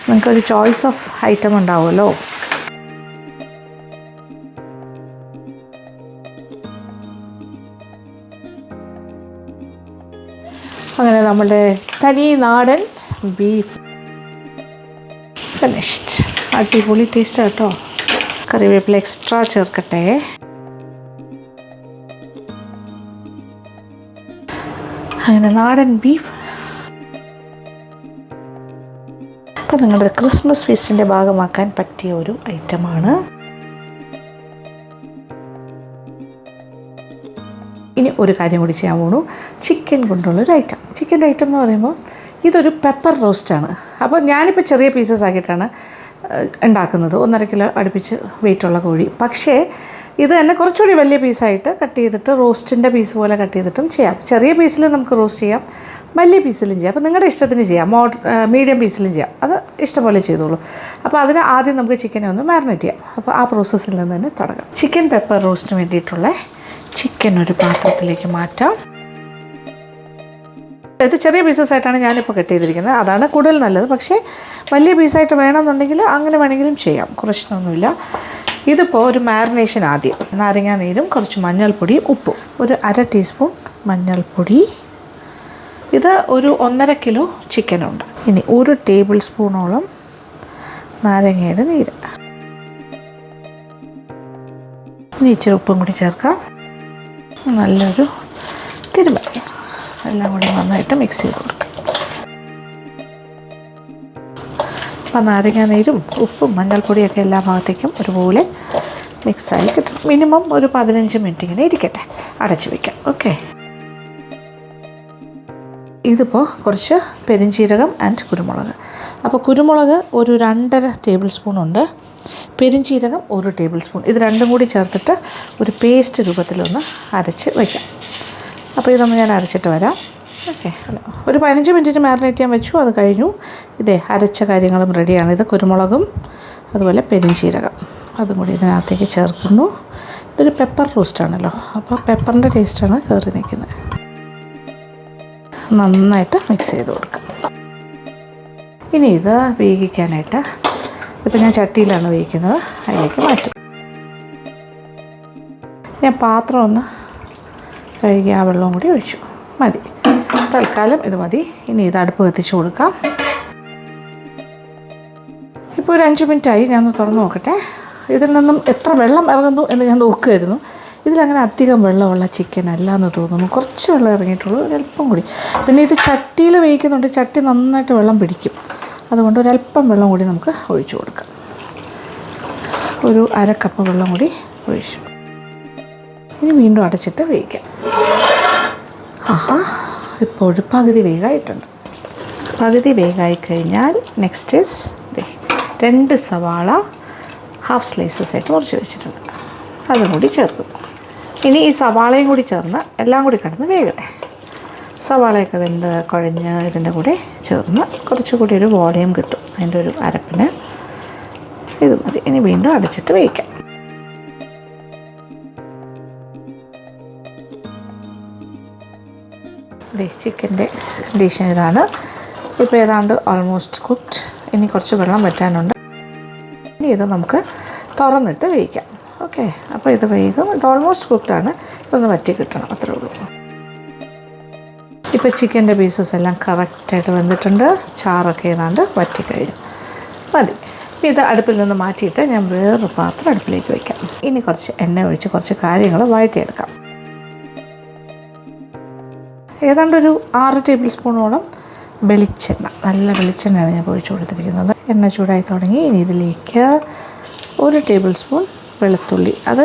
നിങ്ങൾക്കൊരു ചോയ്സ് ഓഫ് ഐറ്റം ഉണ്ടാവുമല്ലോ. അങ്ങനെ നമ്മുടെ തനി നാടൻ ബീഫ് ഫിനിഷ്ഡ്. അടിപൊളി ടേസ്റ്റ് കേട്ടോ. കറിവേപ്പില എക്സ്ട്രാ ചേർക്കട്ടെ. അങ്ങനെ നാടൻ ബീഫ് ഇപ്പം നിങ്ങളുടെ ക്രിസ്മസ് ഫീസ്റ്റിൻ്റെ ഭാഗമാക്കാൻ പറ്റിയ ഒരു ഐറ്റമാണ്. ഇനി ഒരു കാര്യം കൂടി ചെയ്യാൻ പോണു, ചിക്കൻ കൊണ്ടുള്ളൊരു ഐറ്റം. ചിക്കൻ്റെ ഐറ്റം എന്ന് പറയുമ്പോൾ ഇതൊരു പെപ്പർ റോസ്റ്റാണ്. അപ്പോൾ ഞാനിപ്പോൾ ചെറിയ പീസസ് ആക്കിയിട്ടാണ് ഉണ്ടാക്കുന്നത്, 1.5 കിലോ അടുപ്പിച്ച് വെയിറ്റുള്ള കോഴി. പക്ഷേ ഇത് തന്നെ കുറച്ചുകൂടി വലിയ പീസായിട്ട് കട്ട് ചെയ്തിട്ട് റോസ്റ്റിൻ്റെ പീസ് പോലെ കട്ട് ചെയ്തിട്ടും ചെയ്യാം. ചെറിയ പീസിൽ നമുക്ക് റോസ്റ്റ് ചെയ്യാം, വലിയ പീസിലും ചെയ്യാം. അപ്പോൾ നിങ്ങളുടെ ഇഷ്ടത്തിന് ചെയ്യാം. മീഡിയം പീസിലും ചെയ്യാം. അത് ഇഷ്ടംപോലെ ചെയ്തോളൂ. അപ്പോൾ അതിന് ആദ്യം നമുക്ക് ചിക്കനെ ഒന്ന് മാരിനേറ്റ് ചെയ്യാം. അപ്പോൾ ആ പ്രോസസ്സിൽ നിന്ന് തന്നെ തുടങ്ങാം. ചിക്കൻ പെപ്പർ റോസ്റ്റിന് വേണ്ടിയിട്ടുള്ള ചിക്കൻ ഒരു പാത്രത്തിലേക്ക് മാറ്റാം. ഇത് ചെറിയ പീസസായിട്ടാണ് ഞാനിപ്പോൾ കട്ട് ചെയ്തിരിക്കുന്നത്, അതാണ് കൂടുതൽ നല്ലത്. പക്ഷേ വലിയ പീസായിട്ട് വേണമെന്നുണ്ടെങ്കിൽ അങ്ങനെ വേണമെങ്കിലും ചെയ്യാം, പ്രശ്നമൊന്നുമില്ല. ഇതിപ്പോൾ ഒരു മാരിനേഷൻ ആദ്യം നാരങ്ങാ നീരും കുറച്ച് മഞ്ഞൾപ്പൊടിയും ഉപ്പും, ഒരു 1/2 ടീസ്പൂൺ മഞ്ഞൾപ്പൊടി. ഇത് ഒരു 1.5 കിലോ ചിക്കനുണ്ട്. ഇനി 1 ടേബിൾ സ്പൂണോളം നാരങ്ങയുടെ നീര്. ഇനി ഇച്ചിരി ഉപ്പും കൂടി ചേർക്കാം. നല്ലൊരു തിരുമ്മൽ, എല്ലാം കൂടി നന്നായിട്ട് മിക്സ് ചെയ്ത് കൊടുക്കാം. അപ്പം നാരങ്ങാ നീരും ഉപ്പും മഞ്ഞൾപ്പൊടിയൊക്കെ എല്ലാ ഭാഗത്തേക്കും ഒരുപോലെ മിക്സായി കിട്ടണം. മിനിമം ഒരു 15 മിനിറ്റ് ഇങ്ങനെ ഇരിക്കട്ടെ, അടച്ച് വയ്ക്കാം. ഓക്കെ. ഇതിപ്പോൾ കുറച്ച് പെരിഞ്ചീരകം ആൻഡ് കുരുമുളക്. അപ്പോൾ കുരുമുളക് ഒരു 2.5 ടേബിൾ സ്പൂണുണ്ട്, പെരിഞ്ചീരകം 1 ടേബിൾ സ്പൂൺ. ഇത് രണ്ടും കൂടി ചേർത്തിട്ട് ഒരു പേസ്റ്റ് രൂപത്തിലൊന്ന് അരച്ച് വയ്ക്കാം. അപ്പോൾ ഇതൊന്ന് ഞാൻ അരച്ചിട്ട് വരാം. ഓക്കെ. ഒരു 15 മിനിറ്റ് മാരിനേറ്റ് ചെയ്യാൻ വെച്ചു, അത് കഴിഞ്ഞു. ഇതേ അരച്ച കാര്യങ്ങളും റെഡിയാണ്. ഇത് കുരുമുളകും അതുപോലെ പെരിഞ്ചീരകം അതും കൂടി ഇതിനകത്തേക്ക് ചേർക്കുന്നു. ഇതൊരു പെപ്പർ റോസ്റ്റാണല്ലോ, അപ്പോൾ പെപ്പറിൻ്റെ ടേസ്റ്റാണ് കയറി നിൽക്കുന്നത്. നന്നായിട്ട് മിക്സ് ചെയ്ത് കൊടുക്കാം. ഇനി ഇത് വേവിക്കാനായിട്ട് ഇപ്പോൾ ഞാൻ ചട്ടിയിലാണ് വേവിക്കുന്നത്, അതിലേക്ക് മാറ്റും. ഞാൻ പാത്രം ഒന്ന് കഴുകി ആ വെള്ളവും കൂടി ഒഴിച്ചു. മതി, തൽക്കാലം ഇത് മതി. ഇനി ഇത് അടുപ്പ് കത്തിച്ച് കൊടുക്കാം. ഇപ്പോൾ ഒരു 5 മിനിറ്റായി, ഞാനൊന്ന് തുറന്ന് നോക്കട്ടെ. ഇതിൽ നിന്നും എത്ര വെള്ളം ഇറങ്ങുന്നു എന്ന് ഞാൻ നോക്കുമായിരുന്നു. ഇതിലങ്ങനെ അധികം വെള്ളമുള്ള ചിക്കൻ അല്ല എന്ന് തോന്നുന്നു. കുറച്ച് വെള്ളം ഇറങ്ങിയിട്ടുള്ളൂ, ഒരല്പം കൂടി. പിന്നെ ഇത് ചട്ടിയിൽ വേവിക്കുന്നുണ്ട്, ചട്ടി നന്നായിട്ട് വെള്ളം പിടിക്കും. അതുകൊണ്ട് ഒരല്പം വെള്ളം കൂടി നമുക്ക് ഒഴിച്ചു കൊടുക്കാം. ഒരു 1/2 കപ്പ് വെള്ളം കൂടി ഒഴിച്ചു. ഇനി വീണ്ടും അടച്ചിട്ട് വേവിക്കാം. ഇപ്പോൾ ഒരു പകുതി വേഗമായിട്ടുണ്ട്. പകുതി വേഗമായി കഴിഞ്ഞാൽ നെക്സ്റ്റ് ഈസ് 2 സവാള ഹാഫ് സ്ലൈസസ് ആയിട്ട് മുറിച്ച് വെച്ചിട്ടുണ്ട്, അതും കൂടി ചേർക്കും. ഇനി ഈ സവാളയും കൂടി ചേർന്ന് എല്ലാം കൂടി കിടന്ന് വേകട്ടെ. സവാളയൊക്കെ വെന്ത് കുഴഞ്ഞ് ഇതിൻ്റെ കൂടെ ചേർന്ന് കുറച്ചുകൂടി ഒരു വോളിയം കിട്ടും അതിൻ്റെ ഒരു അരപ്പിന്. ഇത് മതി. ഇനി വീണ്ടും അടച്ചിട്ട് വേവിക്കാം. ചിക്കൻ്റെ കണ്ടീഷൻ ഇതാണ്. ഇപ്പോൾ ഏതാണ്ട് ഓൾമോസ്റ്റ് കുക്ക്ഡ്. ഇനി കുറച്ച് വെള്ളം വറ്റാനുണ്ട്. ഇനി ഇത് നമുക്ക് തുറന്നിട്ട് വേവിക്കാം. ഓക്കെ. അപ്പോൾ ഇത് വേഗം, ഇത് ഓൾമോസ്റ്റ് കുക്ക്ഡാണ്. ഇതൊന്ന് വറ്റി കിട്ടണം, അത്രേ ഉള്ളൂ. ഇപ്പോൾ ചിക്കൻ്റെ പീസസ് എല്ലാം കറക്റ്റായിട്ട് വെന്തിട്ടുണ്ട്. ചാറൊക്കെ ഏതാണ്ട് വറ്റിക്കഴിഞ്ഞു. മതി. ഇത് അടുപ്പിൽ നിന്ന് മാറ്റിയിട്ട് ഞാൻ വേറൊരു പാത്രം അടുപ്പിലേക്ക് വയ്ക്കാം. ഇനി കുറച്ച് എണ്ണ ഒഴിച്ച് കുറച്ച് കാര്യങ്ങൾ വഴറ്റിയെടുക്കാം. ഏതാണ്ടൊരു 6 ടേബിൾ സ്പൂണോളം വെളിച്ചെണ്ണ, നല്ല വെളിച്ചെണ്ണയാണ് ഞാൻ ഒഴിച്ചു കൊടുത്തിരിക്കുന്നത്. എണ്ണ ചൂടായി തുടങ്ങി. ഇനി ഇതിലേക്ക് 1 ടേബിൾ സ്പൂൺ വെളുത്തുള്ളി, അത്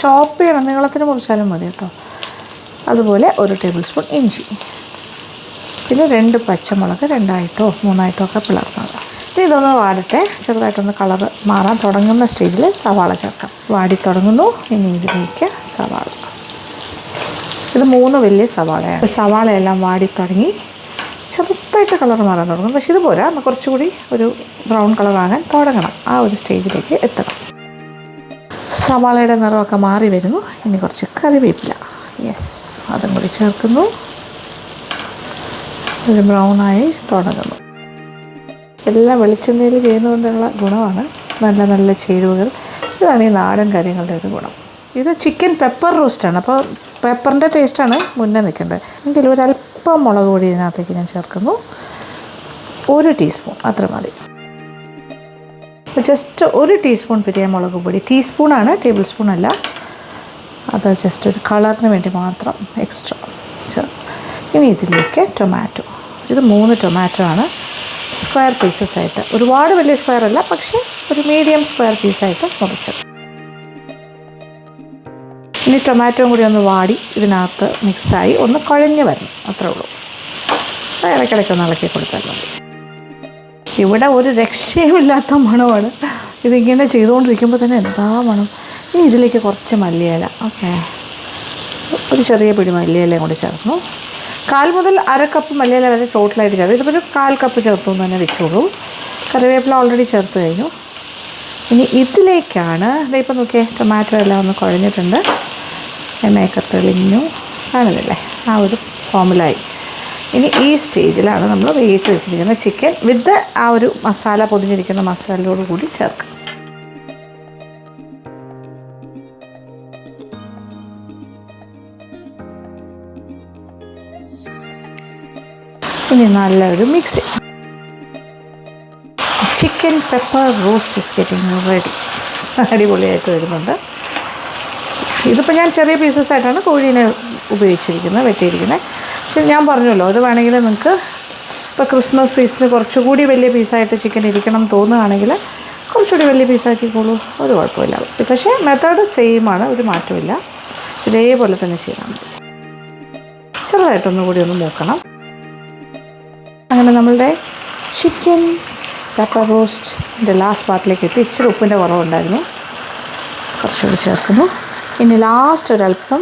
ചോപ്പ് ചെയ്യണം, നീളത്തിന് മുറിച്ചാലും മതി കേട്ടോ. അതുപോലെ 1 ടേബിൾ സ്പൂൺ ഇഞ്ചി, പിന്നെ 2 പച്ചമുളക് 2ആയിട്ടോ 3ആയിട്ടോ ഒക്കെ പിളർന്നത്. ഇതൊന്ന് വാടട്ടെ. ചെറുതായിട്ടൊന്ന് കളർ മാറാൻ തുടങ്ങുന്ന സ്റ്റേജിൽ സവാള ചേർക്കാം. വാടി തുടങ്ങുന്നു. ഇനി ഇതിലേക്ക് സവാള, ഇത് 3 വലിയ സവാളയാണ്. സവാളയെല്ലാം വാടി തുടങ്ങി, ചെറുതായിട്ട് കളർ മാറാൻ തുടങ്ങും. പക്ഷേ ഇത് പോരാ, കുറച്ചുകൂടി ഒരു ബ്രൗൺ കളറാകാൻ തുടങ്ങണം. ആ ഒരു സ്റ്റേജിലേക്ക് എത്തണം. സവാളയുടെ നിറമൊക്കെ മാറി വരുന്നു. ഇനി കുറച്ച് കറിവേപ്പില, യെസ്, അതും കൂടി ചേർക്കുന്നു. ഒരു ബ്രൗണായി തുടങ്ങുന്നു. എല്ലാം വെളിച്ചെണ്ണയിൽ ചെയ്യുന്നതുകൊണ്ടുള്ള ഗുണമാണ്. നല്ല നല്ല ചേരുവകൾ. ഇതാണ് ഈ നാടൻ കാര്യങ്ങളുടെ ഒരു ഗുണം. ഇത് ചിക്കൻ പെപ്പർ റോസ്റ്റാണ്. അപ്പോൾ പെപ്പറിൻ്റെ ടേസ്റ്റാണ് മുന്നേ നിൽക്കേണ്ടത്. എങ്കിലും ഒരല്പം മുളക് പൊടി ഇതിനകത്തേക്ക് ഞാൻ ചേർക്കുന്നു. 1 ടീസ്പൂൺ അത്ര മതി. ജസ്റ്റ് 1 ടീസ്പൂൺ പിരിയ മുളക് പൊടി. ടീസ്പൂണാണ്, ടേബിൾ സ്പൂൺ അല്ല. അത് ജസ്റ്റ് ഒരു കളറിന് വേണ്ടി മാത്രം എക്സ്ട്രാ ചേർക്കും. ഇനി ഇതിലേക്ക് ടൊമാറ്റോ. ഇത് 3 ടൊമാറ്റോ ആണ്, സ്ക്വയർ പീസസ് ആയിട്ട്. ഒരുപാട് വലിയ സ്ക്വയർ അല്ല, പക്ഷേ ഒരു മീഡിയം സ്ക്വയർ പീസായിട്ട് മുറിച്ചത്. ഇനി ടൊമാറ്റോയും കൂടി ഒന്ന് വാടി ഇതിനകത്ത് മിക്സായി ഒന്ന് കുഴഞ്ഞ് വരണം, അത്രേ ഉള്ളൂ. ഇടയ്ക്കിടയ്ക്ക് ഒന്ന് ഇളക്കി കൊടുത്താൽ മതി. ഇവിടെ ഒരു രക്ഷയുമില്ലാത്ത മണമാണ്. ഇതിങ്ങനെ ചെയ്തുകൊണ്ടിരിക്കുമ്പോൾ തന്നെ എന്താ മണം. ഇനി ഇതിലേക്ക് കുറച്ച് മല്ലിയില, ഓക്കെ, ഒരു ചെറിയ പിടി മല്ലിയിലയും കൂടി ചേർക്കുന്നു. 1/4 മുതൽ 1/2 കപ്പ് മല്ലിയില വരെ ടോട്ടലായിട്ട് ചേർത്ത്. ഇതിപ്പോൾ ഒരു 1/4 കപ്പ് ചേർത്തു എന്ന് തന്നെ വെച്ചോളൂ. കറിവേപ്പില ഓൾറെഡി ചേർത്ത് കഴിഞ്ഞു. ഇനി ഇതിലേക്കാണ് ഇപ്പം നോക്കിയേ, ടൊമാറ്റോ എല്ലാം ഒന്ന് കുഴഞ്ഞിട്ടുണ്ട്, എണ്ണയൊക്കെ തെളിഞ്ഞു കാണുന്നില്ലേ, ആ ഒരു ഫോമിലായി. ഇനി ഈ സ്റ്റേജിലാണ് നമ്മൾ വേവിച്ച് വെച്ചിരിക്കുന്ന ചിക്കൻ വിത്ത് ആ ഒരു മസാല, പൊതിഞ്ഞിരിക്കുന്ന മസാലയോട് കൂടി ചേർക്കുക. ഇനി നല്ലൊരു mix. Chicken pepper roast is getting ready. അടിപൊളിയായിട്ട് വരുന്നുണ്ട്. ഇതിപ്പോൾ ഞാൻ ചെറിയ പീസസ് ആയിട്ടാണ് കോഴീനെ ഉപയോഗിച്ചിരിക്കുന്നത്, വെട്ടിയിരിക്കുന്നത്. പക്ഷെ ഞാൻ പറഞ്ഞല്ലോ, അത് വേണമെങ്കിൽ നിങ്ങൾക്ക് ഇപ്പോൾ ക്രിസ്മസ് ഫീസ്റ്റിന് കുറച്ചുകൂടി വലിയ പീസായിട്ട് ചിക്കൻ ഇരിക്കണം തോന്നുകയാണെങ്കിൽ കുറച്ചുകൂടി വലിയ പീസാക്കിക്കോളൂ, ഒരു കുഴപ്പമില്ല. പക്ഷേ മെത്തേഡ് സെയിമാണ്, ഒരു മാറ്റമില്ല. ഇതേപോലെ തന്നെ ചെയ്താൽ മതി. ചെറുതായിട്ടൊന്നും കൂടി ഒന്ന് മൂക്കണം. അങ്ങനെ നമ്മളുടെ ചിക്കൻ പെപ്പർ റോസ്റ്റിൻ്റെ ലാസ്റ്റ് പാർട്ടിലേക്ക് എത്തി. ഇച്ചിരി ഉപ്പിൻ്റെ കുറവുണ്ടായിരുന്നു, കുറച്ചുകൂടി ചേർക്കുന്നു. ഇനി ലാസ്റ്റ് ഒരല്പം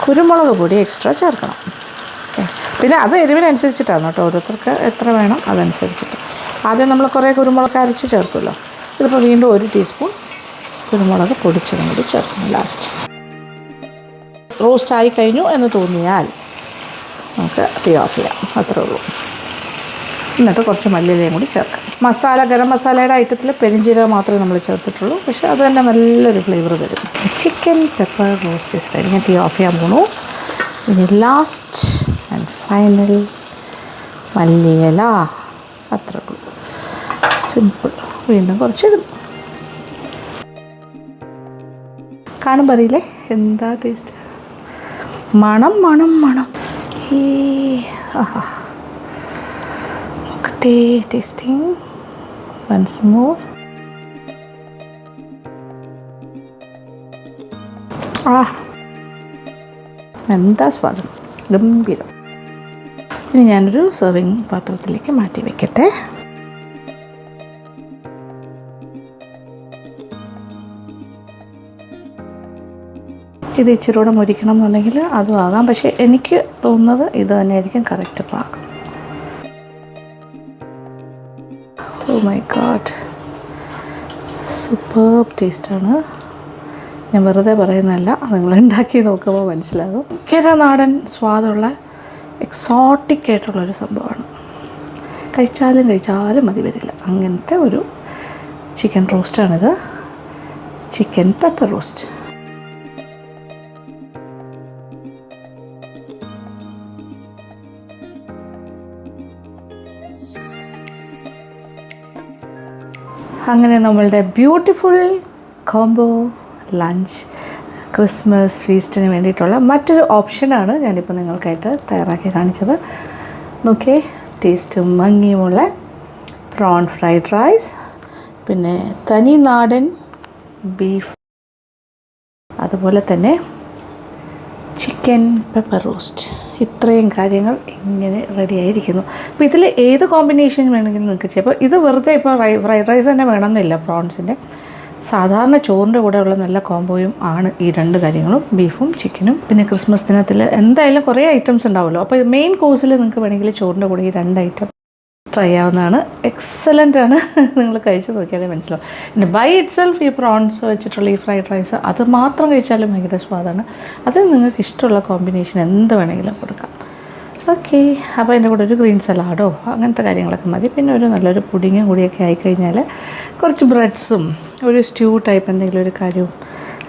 കുരുമുളക് പൊടി എക്സ്ട്രാ ചേർക്കണം. ഓക്കെ, പിന്നെ അത് എരിവിനനുസരിച്ചിട്ടാണ് കേട്ടോ, ഓരോരുത്തർക്ക് എത്ര വേണം അതനുസരിച്ചിട്ട്. ആദ്യം നമ്മൾ കുറേ കുരുമുളക് അരച്ച് ചേർക്കുമല്ലോ. ഇതിപ്പോൾ വീണ്ടും 1 ടീസ്പൂൺ കുരുമുളക് പൊടിച്ചതും കൂടി ചേർക്കുന്നു ലാസ്റ്റ്. റോസ്റ്റ് ആയി കഴിഞ്ഞു എന്ന് തോന്നിയാൽ നമുക്ക് തീ ഓഫ് ചെയ്യാം, അത്രേ ഉള്ളൂ. എന്നിട്ട് കുറച്ച് മല്ലിയിലയും കൂടി ചേർക്കാം. മസാല, ഗരം മസാലയുടെ ഐറ്റത്തിൽ പെരിഞ്ജീരകം മാത്രമേ നമ്മൾ ചേർത്തിട്ടുള്ളൂ, പക്ഷേ അത് തന്നെ നല്ലൊരു ഫ്ലേവർ തരും. Chicken pepper roast is ready. ഞാൻ തീ ഓഫ് ചെയ്യാൻ പോണു. ഇനി ലാസ്റ്റ് ആൻഡ് ഫൈനൽ മല്ലിയില, അത്രേ ഉള്ളൂ, സിമ്പിൾ. വീണ്ടും കുറച്ച് ഇടും. കാണുമ്പോൾ അറിയില്ലേ എന്താ ടേസ്റ്റ്, മണം മണം മണം. ഈ ആഹാ, ടേസ്റ്റിംഗ് വൺസ് മോർ. എന്താ സ്വാദം, ഗംഭീരം. ഇനി ഞാനൊരു സെർവിങ് പാത്രത്തിലേക്ക് മാറ്റി വയ്ക്കട്ടെ. ഇത് ഇച്ചിരി കൂടെ മുരിക്കണം എന്നുണ്ടെങ്കിൽ അതും ആകാം, പക്ഷേ എനിക്ക് തോന്നുന്നത് ഇത് തന്നെയായിരിക്കും കറക്റ്റ് പാകം. ഓ മൈ ഗോഡ്, സൂപ്പർബ് ടേസ്റ്റാണ്. ഞാൻ വെറുതെ പറയുന്നതല്ല, നിങ്ങൾ ഉണ്ടാക്കി നോക്കുമ്പോൾ മനസ്സിലാകും. ഭയങ്കര നാടൻ സ്വാദുള്ള എക്സോട്ടിക് ആയിട്ടുള്ളൊരു സംഭവമാണ്. കഴിച്ചാലും മതി വരില്ല, അങ്ങനത്തെ ഒരു ചിക്കൻ റോസ്റ്റാണിത്. Chicken pepper roast. അങ്ങനെ നമ്മളുടെ ബ്യൂട്ടിഫുൾ കോംബോ ലഞ്ച് ക്രിസ്മസ് ഫീസ്റ്റിന് വേണ്ടിയിട്ടുള്ള മറ്റൊരു ഓപ്ഷനാണ് ഞാനിപ്പോൾ നിങ്ങൾക്കായിട്ട് തയ്യാറാക്കി കാണിച്ചത്. നോക്കിയേ, ടേസ്റ്റും ഭംഗിയുമുള്ള പ്രോൺ ഫ്രൈഡ് റൈസ്, പിന്നെ തനി നാടൻ ബീഫ്, അതുപോലെ തന്നെ ചിക്കൻ പെപ്പർ റോസ്റ്റ്. ഇത്രയും കാര്യങ്ങൾ ഇങ്ങനെ റെഡി ആയിരിക്കുന്നു. അപ്പോൾ ഇതിൽ ഏത് കോമ്പിനേഷൻ വേണമെങ്കിലും നിങ്ങൾക്ക് ചെയ്യാം. അപ്പോൾ ഇത് വെറുതെ ഇപ്പോൾ ഫ്രൈഡ് റൈസ് തന്നെ വേണമെന്നില്ല. പ്രോൺസിൻ്റെ സാധാരണ ചോറിൻ്റെ കൂടെ ഉള്ള നല്ല കോംബോയും ആണ് ഈ രണ്ട് കാര്യങ്ങളും, ബീഫും ചിക്കനും. പിന്നെ ക്രിസ്മസ് ദിനത്തിൽ എന്തായാലും കുറേ ഐറ്റംസ് ഉണ്ടാവുമല്ലോ. അപ്പോൾ മെയിൻ കോഴ്സിൽ നിങ്ങൾക്ക് വേണമെങ്കിൽ ചോറിൻ്റെ കൂടെ ഈ രണ്ട് ഐറ്റം ട്രൈ ആവുന്നതാണ്. എക്സലൻ്റ് ആണ്, നിങ്ങൾ കഴിച്ച് നോക്കിയാലേ മനസ്സിലാവും. പിന്നെ ബൈ ഇറ്റ് സെൽഫ് ഈ പ്രോൺസ് വെച്ചിട്ടുള്ള ഈ ഫ്രൈഡ് റൈസ് അത് മാത്രം കഴിച്ചാലും ഭയങ്കര സ്വാദാണ്. അത് നിങ്ങൾക്ക് ഇഷ്ടമുള്ള കോമ്പിനേഷൻ എന്ത് വേണമെങ്കിലും കൊടുക്കാം. ഓക്കെ, അപ്പോൾ അതിൻ്റെ കൂടെ ഒരു ഗ്രീൻ സലാഡോ അങ്ങനത്തെ കാര്യങ്ങളൊക്കെ മതി. പിന്നെ ഒരു നല്ലൊരു പുഡിങ്ങും കൂടിയൊക്കെ ആയിക്കഴിഞ്ഞാൽ കുറച്ച് ബ്രെഡ്സും ഒരു സ്റ്റ്യൂ ടൈപ്പ് എന്തെങ്കിലും ഒരു കാര്യവും,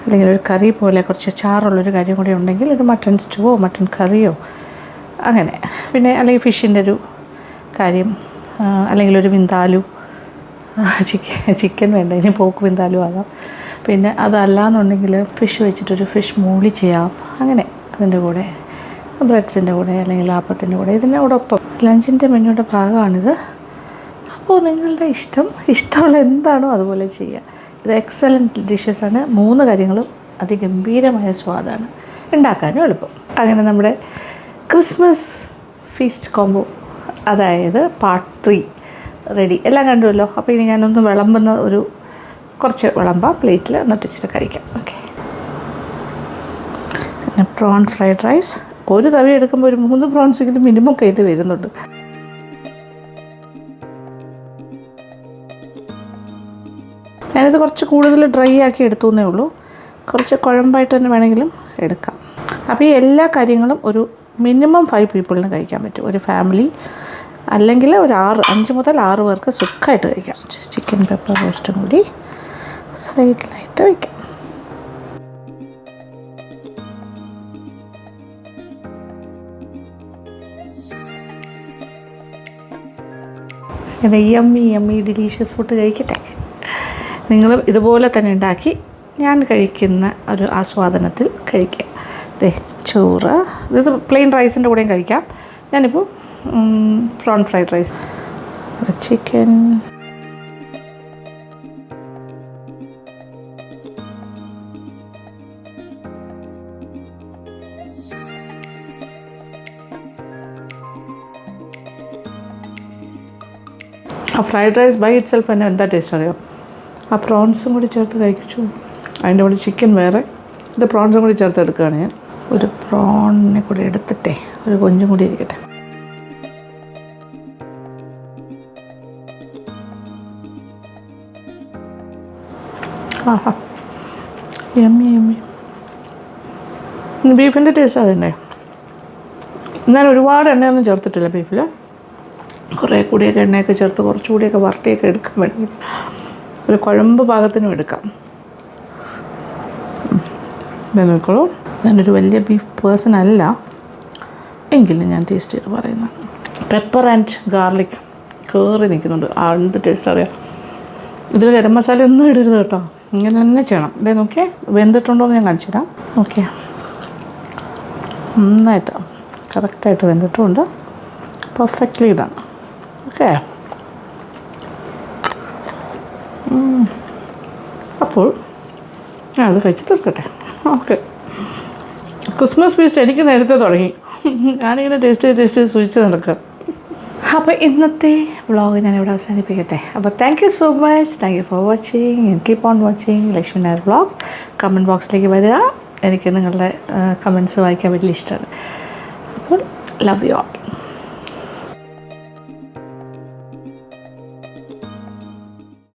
അല്ലെങ്കിൽ ഒരു കറി പോലെ കുറച്ച് ചാറുള്ളൊരു കാര്യം കൂടി ഉണ്ടെങ്കിൽ ഒരു മട്ടൺ സ്റ്റൂവോ മട്ടൺ കറിയോ അങ്ങനെ. പിന്നെ അല്ലെങ്കിൽ ഫിഷിൻ്റെ ഒരു കാര്യം, അല്ലെങ്കിൽ ഒരു വിന്താലു, ചിക്കൻ വേണ്ട, ഇനി പോക്ക് വിന്താലു ആകാം. പിന്നെ അതല്ലാന്നുണ്ടെങ്കിൽ ഫിഷ് വെച്ചിട്ടൊരു ഫിഷ് മൂളി ചെയ്യാം. അങ്ങനെ അതിൻ്റെ കൂടെ ബ്രെഡ്സിൻ്റെ കൂടെ അല്ലെങ്കിൽ ആപ്പത്തിൻ്റെ കൂടെ ഇതിനോടൊപ്പം ലഞ്ചിൻ്റെ മെനുയുടെ ഭാഗമാണിത്. അപ്പോൾ നിങ്ങളുടെ ഇഷ്ടമുള്ള എന്താണോ അതുപോലെ ചെയ്യുക. ഇത് എക്സലൻറ്റ് ഡിഷസാണ്. 3 കാര്യങ്ങളും അതിഗംഭീരമായ സ്വാദാണ്, ഉണ്ടാക്കാനും എളുപ്പം. അങ്ങനെ നമ്മുടെ ക്രിസ്മസ് ഫീസ്റ്റ് കോംബോ, അതായത് പാർട്ട് 3 റെഡി. എല്ലാം കണ്ടുവല്ലോ. അപ്പോൾ ഇനി ഞാനൊന്ന് വിളമ്പുന്ന കുറച്ച് വിളമ്പാം പ്ലേറ്റിൽ, എന്നിട്ട് ഇച്ചിരി കഴിക്കാം. ഓക്കെ, പിന്നെ പ്രോൺ ഫ്രൈഡ് റൈസ്. ഒരു തവി എടുക്കുമ്പോൾ ഒരു 3 പ്രോൺസെങ്കിലും മിനിമം കയ്യിൽ വരുന്നുണ്ട്. ഞാനിത് കുറച്ച് കൂടുതൽ ഡ്രൈ ആക്കി എടുത്തു എന്നേ ഉള്ളൂ. കുറച്ച് കുഴമ്പായിട്ട് തന്നെ വേണമെങ്കിലും എടുക്കാം. അപ്പോൾ ഈ എല്ലാ കാര്യങ്ങളും ഒരു മിനിമം 5 പീപ്പിളിന് കഴിക്കാൻ പറ്റും, ഒരു ഫാമിലി. അല്ലെങ്കിൽ ഒരു 5 മുതൽ 6 പേർക്ക് സുഖമായിട്ട് കഴിക്കാം. ചിക്കൻ പെപ്പർ റോസ്റ്റും കൂടി സൈഡിലായിട്ട് വയ്ക്കാം. അങ്ങനെ യമ്മി ഡിലീഷ്യസ് ഫുഡ് കഴിക്കട്ടെ. നിങ്ങളും ഇതുപോലെ തന്നെ ഉണ്ടാക്കി ഞാൻ കഴിക്കുന്ന ഒരു ആസ്വാദനത്തിൽ കഴിക്കുക. ചോറ്, ഇത് പ്ലെയിൻ റൈസിൻ്റെ കൂടെയും കഴിക്കാം. ഞാനിപ്പോൾ പ്രോൺ ഫ്രൈഡ് റൈസ്, ചിക്കൻ, ആ fried rice by itself തന്നെ എന്താ ടേസ്റ്റ് അറിയാം. ആ പ്രോൺസും കൂടി ചേർത്ത് കഴിച്ചു. അതിൻ്റെ കൂടെ ചിക്കൻ വേറെ, ഇത് പ്രോൺസും കൂടി ചേർത്ത് എടുക്കുകയാണ് ഞാൻ. ഒരു പ്രോണിനെ കൂടി എടുത്തിട്ടേ ഒരു കൊഞ്ചും കൂടി ഇരിക്കട്ടെ. ആഹാ, യമ്മി. ബീഫിൻ്റെ ടേസ്റ്റ് അതന്നെ. എന്നാൽ ഒരുപാട് എണ്ണയൊന്നും ചേർത്തിട്ടില്ല ബീഫിൽ. കുറേ കൂടിയൊക്കെ എണ്ണയൊക്കെ ചേർത്ത് കുറച്ചുകൂടിയൊക്കെ വരട്ടിയൊക്കെ എടുക്കാൻ വേണ്ടി ഒരു കുഴമ്പ് പാകത്തിനും എടുക്കാം. നോക്കോളൂ, ഞാനൊരു വലിയ ബീഫ് പേഴ്സൺ അല്ല, എങ്കിലും ഞാൻ ടേസ്റ്റ് ചെയ്ത് പറയുന്നത്. പെപ്പർ ആൻഡ് ഗാർലിക് കയറി നിൽക്കുന്നുണ്ട്. എന്ത് ടേസ്റ്റ് അറിയാം. ഇതിൽ ഗരം മസാല ഒന്നും ഇടരുത് കേട്ടോ, ഇങ്ങനെ തന്നെ ചെയ്യണം. ഇതേ നോക്കിയേ, വെന്തിട്ടുണ്ടോ എന്ന് ഞാൻ കാണിച്ചു തരാം. ഓക്കെ, നന്നായിട്ട് കറക്റ്റായിട്ട് വെന്തിട്ടുമുണ്ട്. പെർഫെക്റ്റ്ലി ഇതാണ്. ഓക്കെ, അപ്പോൾ ഞാൻ അത് കഴിച്ച് തീർക്കട്ടെ. ഓക്കെ, ക്രിസ്മസ് ഫീസ്റ്റ് എനിക്ക് നേരത്തെ തുടങ്ങി. ഞാനിങ്ങനെ ടേസ്റ്റ് ചെയ്ത് സൂചിച്ച് നടക്കുക. അപ്പോൾ ഇന്നത്തെ വ്ളോഗ് ഞാനിവിടെ അവസാനിപ്പിക്കട്ടെ. അപ്പോൾ thank you so much. Thank you for watching and keep on watching Lakshmi Nair vlogs. Comment ബോക്സിലേക്ക് വരിക. എനിക്ക് നിങ്ങളുടെ കമൻറ്റ്സ് വായിക്കാൻ വലിയ ഇഷ്ടമാണ്. അപ്പോൾ ലവ് യു ഓൾ.